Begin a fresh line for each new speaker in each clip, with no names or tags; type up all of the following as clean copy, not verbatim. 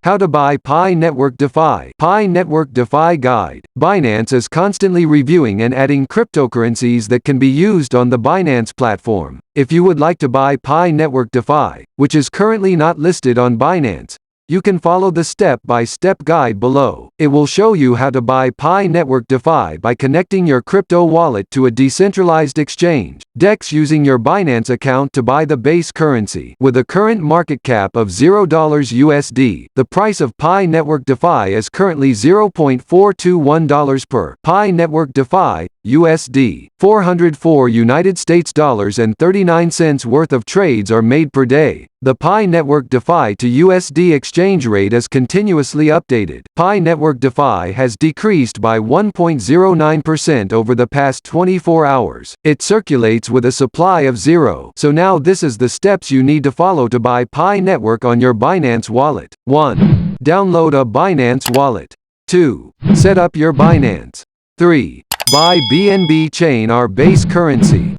How to buy Pi Network DeFi. Pi Network DeFi Guide. Binance is constantly reviewing and adding cryptocurrencies that can be used on the Binance platform. If you would like to buy Pi Network DeFi, which is currently not listed on Binance, you can follow the step-by-step guide below. It will show you how to buy Pi Network DeFi by connecting your crypto wallet to a decentralized exchange, DEX, using your Binance account to buy the base currency. With a current market cap of $0 USD, the price of Pi Network DeFi is currently $0.421 per Pi Network DeFi USD. 404 United States dollars and 39 cents worth of trades are made per day. The Pi Network DeFi to USD exchange rate is continuously updated. Pi Network DeFi has decreased by 1.09% over the past 24 hours. It circulates with a supply of 0. So now this is the steps you need to follow to buy Pi Network on your Binance wallet. 1. Download a Binance wallet. 2. Set up your Binance. 3. Buy BNB chain, our base currency.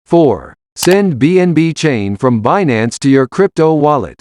4. Send BNB chain from Binance to your crypto wallet.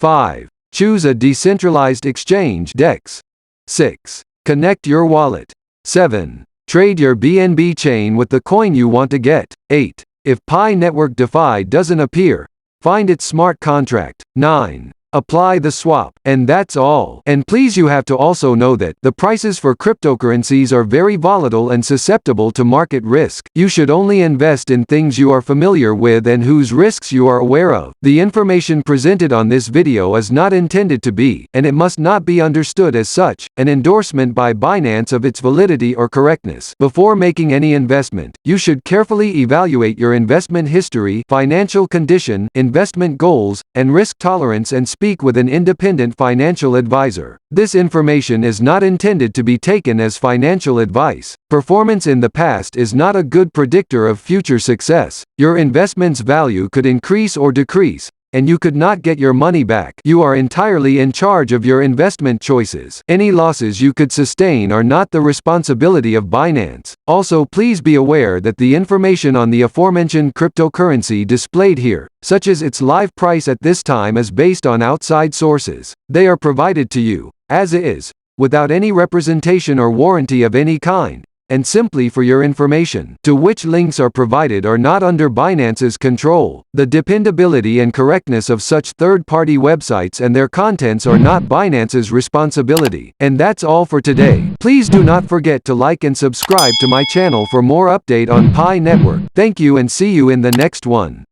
5. Choose a decentralized exchange, DEX. 6. Connect your wallet. 7. Trade your BNB chain with the coin you want to get. 8. If Pi Network DeFi doesn't appear, find its smart contract. 9. Apply the swap. And that's all. And please, you have to also know that the prices for cryptocurrencies are very volatile and susceptible to market risk. You should only invest in things you are familiar with and whose risks you are aware of. The information presented on this video is not intended to be, and it must not be understood as such, an endorsement by Binance of its validity or correctness. Before making any investment, you should carefully evaluate your investment history, financial condition, investment goals, and risk tolerance, and speak with an independent financial advisor. This information is not intended to be taken as financial advice. Performance in the past is not a good predictor of future success. Your investment's value could increase or decrease, and you could not get your money back. You are entirely in charge of your investment choices. Any losses you could sustain are not the responsibility of Binance. Also, please be aware that the information on the aforementioned cryptocurrency displayed here, such as its live price at this time, is based on outside sources. They are provided to you, as is, without any representation or warranty of any kind, and simply for your information. To which links are provided are not under Binance's control. The dependability and correctness of such third-party websites and their contents are not Binance's responsibility. And that's all for today. Please do not forget to like and subscribe to my channel for more update on Pi Network. Thank you and see you in the next one.